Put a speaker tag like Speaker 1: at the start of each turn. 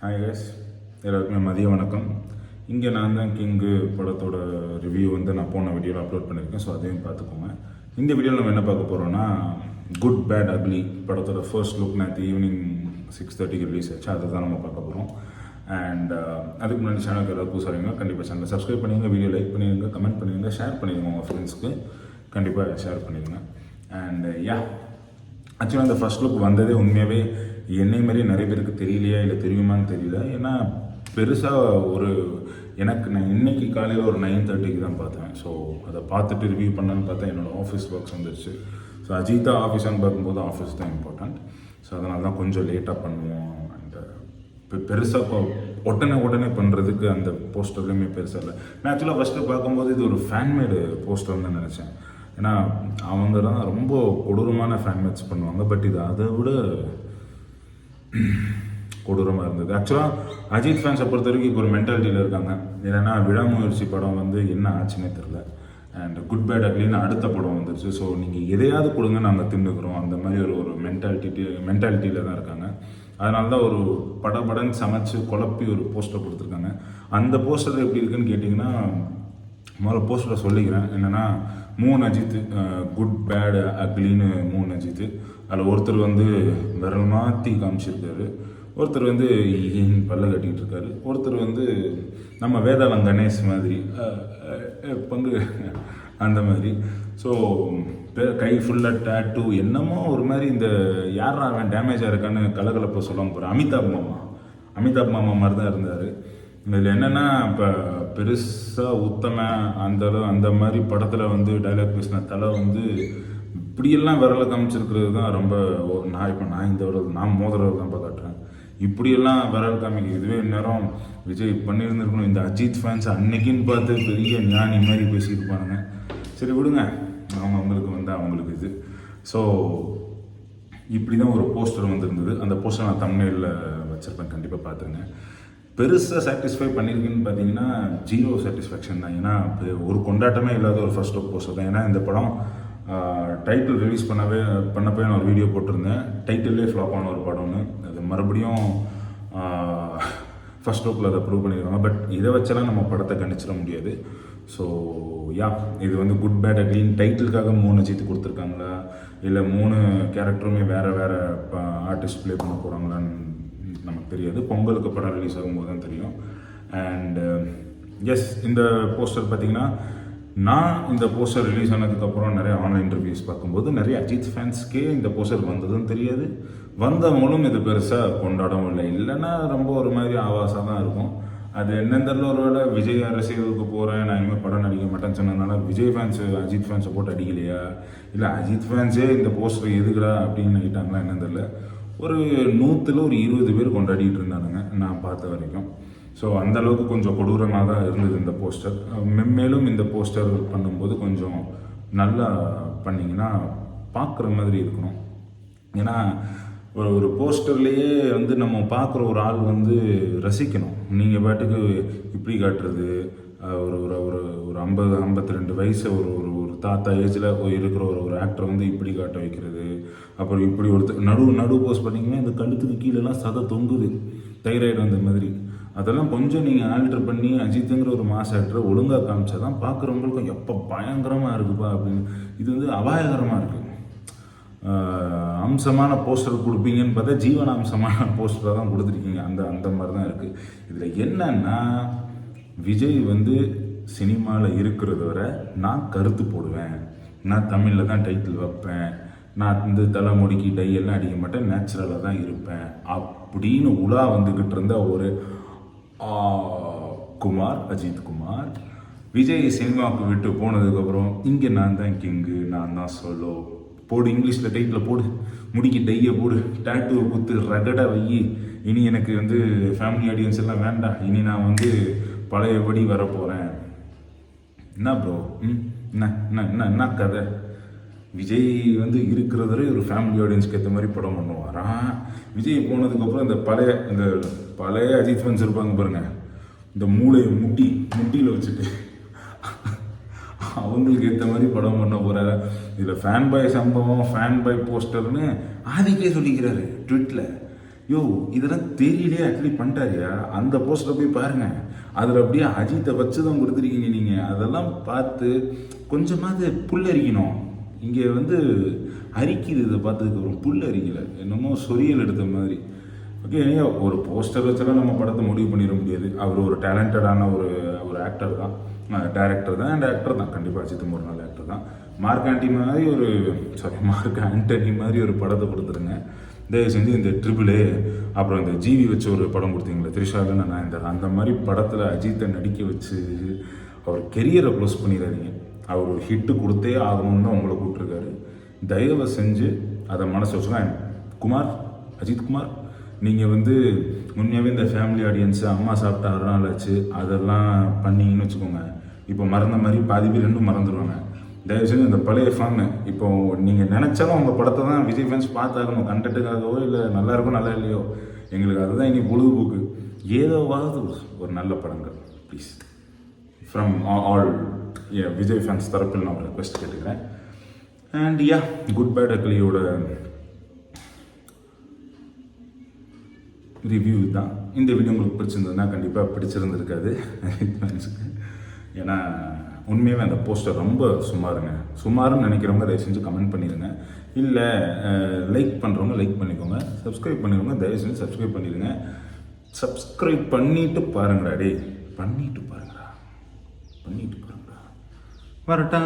Speaker 1: Hi guys, எல்லாருக்குமே மதிய வணக்கம். இங்கே நான் தான் கிங்கு படத்தோட ரிவ்யூ வந்து நான் போன வீடியோவில் அப்லோட் பண்ணியிருக்கேன். ஸோ அதையும் பார்த்துக்கோங்க. இந்த வீடியோவில் நம்ம என்ன பார்க்க போகிறோம்னா, குட் பேட் அக்லி படத்தோட ஃபர்ஸ்ட் லுக் நேற்று ஈவினிங் 6:30 ரிலீஸ் ஆச்சு. அதை தான் நம்ம பார்க்க போகிறோம். அண்ட் அதுக்கு முன்னாடி சேனலுக்கு ஏதாவது புதுசாக கண்டிப்பாக சேனலை சப்ஸ்கிரைப் பண்ணிடுங்க, வீடியோ லைக் பண்ணிடுங்க, கமெண்ட் பண்ணிடுங்க, ஷேர் பண்ணிடுங்க உங்கள் ஃப்ரெண்ட்ஸ்க்கு. கண்டிப்பாக ஷேர் பண்ணிடுங்க. அண்ட் ஆக்சுவலாக அந்த ஃபர்ஸ்ட் லுக் வந்ததே உண்மையாகவே என்னை மாதிரி நிறைய பேருக்கு தெரியலையா இல்லை தெரியுமான்னு தெரியல. ஏன்னா பெருசாக நான் இன்னைக்கு காலையில் ஒரு 9:30 தான் பார்த்தேன். ஸோ அதை பார்த்துட்டு ரிவ்யூ பண்ணான்னு பார்த்தா என்னோடய ஆஃபீஸ் ஒர்க்ஸ் வந்துருச்சு. ஸோ அஜித்தா ஆஃபீஸான்னு பார்க்கும்போது ஆஃபீஸ் தான் இம்பார்ட்டண்ட். ஸோ அதனால தான் கொஞ்சம் லேட்டாக பண்ணுவோம். அண்ட் பெருசாக உடனே பண்ணுறதுக்கு அந்த போஸ்டர்லையுமே பெருசாக இல்லை. நான் ஆக்சுவலாக ஃபஸ்ட்டு பார்க்கும்போது இது ஒரு ஃபேன்மேடு போஸ்டர்னு தான் நினச்சேன். ஏன்னா அவங்க தான் ரொம்ப கொடூரமான ஃபேன்மேட்ஸ் பண்ணுவாங்க. பட் இது அதை விட கொடூரமாக இருந்தது. ஆக்சுவலாக அஜித் ஃபேன்ஸை பொறுத்த வரைக்கும் இப்போ ஒரு மென்டாலிட்டியில் இருக்காங்க. ஏன்னா விடாமுயற்சி படம் வந்து என்ன ஆச்சுன்னே தெரில. அண்ட் குட் பேட் அக்லின்னு அடுத்த படம் வந்துருச்சு. ஸோ நீங்கள் எதையாவது கொடுங்க நாங்கள் தின்னுக்கிறோம், அந்த மாதிரி ஒரு மென்டாலிட்டியில் தான் இருக்காங்க. அதனால தான் ஒரு படன்னு சமைச்சு குழப்பி ஒரு போஸ்டர் கொடுத்துருக்காங்க. அந்த போஸ்டர் எப்படி இருக்குன்னு கேட்டிங்கன்னா, முதல்ல போஸ்டரில் சொல்லிக்கிறேன். என்னென்னா 3 அஜித், குட் பேட் அக்லின்னு 3 அஜித். அதில் ஒருத்தர் வந்து விரல் மாற்றி காமிச்சிருக்காரு, ஒருத்தர் வந்து பல்ல கட்டிக்கிட்டு இருக்காரு, ஒருத்தர் வந்து நம்ம வேதாளம் கணேஷ் மாதிரி பங்கு அந்த மாதிரி. ஸோ கை ஃபுல்லாக டேட்டூ என்னமோ ஒரு மாதிரி இந்த யாரா அவன் டேமேஜாக இருக்கான்னு கலகலப்பை சொல்லாமல் போகிறேன். அமிதாப் மாமா மாதிரி தான் இருந்தார். இதில் என்னென்னா, இப்போ பெருசாக அந்த மாதிரி படத்தில் வந்து டைலாக் பேசின தலை வந்து இப்படியெல்லாம் விரலை காமிச்சிருக்கிறது தான் ரொம்ப. நான் இந்த விரல் நான் மோதிரல் தான் காட்டுறேன், இப்படியெல்லாம் விரல் காமிக்க. இதுவே நேரம் விஜய் பண்ணியிருந்துருக்கணும். இந்த அஜித் ஃபேன்ஸ் அன்னைக்குன்னு பார்த்து பெரிய ஞானி மாதிரி பேசியிருப்பானுங்க. சரி விடுங்க, அவங்களுக்கு இது. ஸோ இப்படி தான் ஒரு போஸ்டர் வந்துருந்தது. அந்த போஸ்டர் நான் தம்ப்நெயில்ல வச்சுருப்பேன், கண்டிப்பாக பார்த்துருங்க. பெருசாக சாட்டிஸ்ஃபை பண்ணியிருக்குன்னு பார்த்தீங்கன்னா 0 சாட்டிஸ்ஃபேக்ஷன் தான். ஏன்னா ஒரு கொண்டாட்டமே இல்லாத ஒரு ஃபர்ஸ்ட் லுக் போஸ்டர் தான். ஏன்னா இந்த படம் டைட்டில் ரிலீஸ் பண்ணப்போ நான் ஒரு வீடியோ போட்டிருந்தேன், டைட்டிலே ஃப்ளாப்பான ஒரு படம்னு. அது மறுபடியும் ஃபர்ஸ்ட் லுக்கில் அதை ப்ரூவ் பண்ணியிருக்காங்க. பட் இதை வச்செல்லாம் நம்ம படத்தை கணிச்சிட முடியாது. ஸோ இது வந்து குட் பேட் அக்லின் டைட்டிலுக்காக 3 அஜித் கொடுத்துருக்காங்களா, இல்லை 3 கேரக்டருமே வேறு ஆர்டிஸ்ட் ப்ளே பண்ண போகிறாங்களான்னு நமக்கு தெரியாது. பொங்கலுக்கு படம் ரிலீஸ் ஆகும்போது தான் தெரியும். அண்ட் இந்த போஸ்டர் பார்த்திங்கன்னா, நான் இந்த போஸ்டர் ரிலீஸ் ஆனதுக்கப்புறம் நிறைய ஆன்லைன் ரிவ்யூஸ் பார்க்கும்போது நிறைய அஜித் ஃபேன்ஸ்க்கே இந்த போஸ்டர் வந்ததும் தெரியாது, வந்தவங்களும் இது பெருசாக கொண்டாடவும் இல்லை. இல்லைன்னா ரொம்ப ஒரு மாதிரி ஆபாசாக தான் இருக்கும். அது என்னன்னு தெரியல, ஒரு வேளை விஜய் அரசியலுக்கு போகிறேன், நான் இனிமேல் படம் நடிக்க மாட்டேன்னு சொன்னதுனால விஜய் ஃபேன்ஸு அஜித் ஃபேன்ஸை போட்டு அடிக்கலையா, இல்லை அஜித் ஃபேன்ஸே இந்த போஸ்டர் எதுக்குடா அப்படின்னு நினைக்கிட்டாங்களா என்னன்னு தெரியல. ஒரு 100ல் ஒரு 20 பேர் கொண்டாடிட்டு இருந்தானுங்க நான் பார்த்த வரைக்கும். ஸோ அந்தளவுக்கு கொஞ்சம் கொடூரமாக தான் இருந்தது இந்த போஸ்டர். மென்மேலும் இந்த போஸ்டர் பண்ணும்போது கொஞ்சம் நல்லா பண்ணிங்கன்னா பார்க்குற மாதிரி இருக்கணும். ஏன்னா ஒரு போஸ்டர்லேயே வந்து நம்ம பார்க்குற ஒரு ஆள் வந்து ரசிக்கணும். நீங்கள் பாட்டுக்கு இப்படி காட்டுறது, ஒரு ஒரு ஒரு 50-52 வயசு ஒரு தாத்தா ஏஜில் இருக்கிற ஒரு ஆக்டரை வந்து இப்படி காட்ட வைக்கிறது, அப்புறம் இப்படி ஒருத்தர் நடு போஸ்ட் பண்ணிங்கன்னா இந்த கழுத்துக்கு கீழெல்லாம் சதை தொங்குது, தைராய்டு வந்த மாதிரி. அதெல்லாம் கொஞ்சம் நீங்கள் ஆல்டர் பண்ணி அஜித்துங்கிற ஒரு மாஸ் ஆக்டரை ஒழுங்காக காமிச்சா தான் பார்க்குறவங்களுக்கும் எப்போ பயங்கரமாக இருக்குப்பா அப்படின்னு. இது வந்து அபாயகரமாக இருக்குது. அம்சமான போஸ்டர் கொடுப்பீங்கன்னு பார்த்தா ஜீவன அம்சமான போஸ்டராக தான் கொடுத்துருக்கீங்க. அந்த மாதிரி தான் இருக்குது. இதில் என்னன்னா, விஜய் வந்து சினிமாவில் இருக்கிறத வரை நான் கருத்து போடுவேன், நான் தமிழில் தான் டைட்டில் வைப்பேன், நான் இந்த தலைமுடிக்கு டையெல்லாம் அடிக்க மாட்டேன், நேச்சுரலாக தான் இருப்பேன் அப்படின்னு உலா வந்துக்கிட்டு இருந்த ஒரு அஜித் குமார் விஜய் சினிமாவுக்கு விட்டு போனதுக்கப்புறம் இங்கே நான் தான் கிங்கு, நான் தான் சொல்லோ போடு, இங்கிலீஷில் டைட்டில் போடு, முடிக்கு டையை போடு, டேட்டூவை குத்து, ரகடாக வை, இனி எனக்கு வந்து ஃபேமிலி ஆடியன்ஸ் எல்லாம் வேண்டாம், இனி நான் வந்து பழையபடி வரப்போகிறேன். என்ன ப்ரோ, என்ன கதை? விஜய் வந்து இருக்கிறதே ஒரு ஃபேமிலி ஆடியன்ஸ்க்கு ஏற்ற மாதிரி படம் பண்ணுவாராம். விஜய் போனதுக்கப்புறம் இந்த பழைய அஜித் ஃபேன்ஸ் இருப்பாங்க பாருங்க, இந்த மூளையை முட்டியில் வச்சுட்டு அவங்களுக்கு ஏற்ற மாதிரி படம் பண்ண போகிறாரு. இதில் ஃபேன் பாய் சம்பவம், ஃபேன் பாய் போஸ்டர்னு ஆதிக்கே சொல்லிக்கிறாரு ட்விட்டில். யோ இதெல்லாம் தெரியலையே ஆக்சுவலி பண்ணிட்டாரியா, அந்த போஸ்டரை போய் பாருங்க, அதில் அப்படியே அஜித்தை வச்சு தான் கொடுத்துருக்கீங்க நீங்கள். அதெல்லாம் பார்த்து கொஞ்சமாவது புல்லரிக்கணும். இங்கே வந்து அரிக்குது, இதை பார்த்ததுக்கப்புறம் புல் அரிக்கலை, என்னமோ சொரியல் எடுத்த மாதிரி. ஓகே, ஒரு போஸ்டர் வச்செல்லாம் நம்ம படத்தை முடிவு பண்ணிட முடியாது. அவர் ஒரு டேலண்டடான ஒரு ஆக்டர் தான், டேரக்டர் தான் அண்ட் ஆக்டர் தான். கண்டிப்பாக அஜித்தும் ஒரு நல்ல ஆக்டர் தான். மார்க் ஆண்டனி மாதிரி ஒரு படத்தை கொடுத்துருங்க தயவு செஞ்சு. இந்த ட்ரிபிளே அப்புறம் இந்த ஜிவி வச்சு ஒரு படம் கொடுத்தீங்களே த்ரிஷாலன்னு நான் அந்த மாதிரி படத்தில் அஜித்தை நடிக்க வச்சு அவர் கெரியரை க்ளோஸ் பண்ணிடாதீங்க. அவர் ஒரு ஹிட்டு கொடுத்தே ஆகணும்னு தான் உங்களை கூப்பிட்ருக்காரு. தயவு செஞ்சு அதை மனசு வச்சுக்கலாம். அஜித் குமார், நீங்கள் வந்து உண்மையாகவே இந்த ஃபேமிலி ஆடியன்ஸு அம்மா சாப்பிட்டா 6 நாள் ஆச்சு அதெல்லாம் பண்ணீங்கன்னு வச்சுக்கோங்க, இப்போ மறந்த மாதிரி பாதி பேர் இன்னும் மறந்துடுவாங்க. தயவு செஞ்சு இந்த பழைய ஃபேன், இப்போ நீங்கள் நினச்சாலும் உங்கள் படத்தை தான் விஜய் ஃபேன்ஸ் பார்த்தாகணும், கண்டென்ட்டுக்காகவோ இல்லை நல்லா இருக்கும் நல்லா இல்லையோ, எங்களுக்கு அதுதான் இனி பொழுதுபோக்கு. ஏதோவாவது ஒரு நல்ல படங்கள் please from all Vijay fans தரப்பில் நான் ஒரு ரெக்வெஸ்ட் கேட்டுக்கிறேன். அண்ட் குட் பேட் அக்லியோட ரிவ்யூ தான். இந்த வீடியோ உங்களுக்கு பிடிச்சிருந்ததுன்னா கண்டிப்பாக பிடிச்சிருந்துருக்காது ஃபேன்ஸுக்கு. ஏன்னா உண்மையாகவே அந்த போஸ்டர் ரொம்ப சுமாருன்னு நினைக்கிறவங்க தயவு செஞ்சு கமெண்ட் பண்ணிடுங்க. இல்லை லைக் பண்ணுறவங்க லைக் பண்ணிக்கோங்க, சப்ஸ்கிரைப் பண்ணிடுங்க, தயவு செஞ்சு சப்ஸ்கிரைப் பண்ணிடுங்க. சப்ஸ்கிரைப் பண்ணிவிட்டு பாருங்கடா, பண்ணிட்டு பாருங்கடா வரட்டா.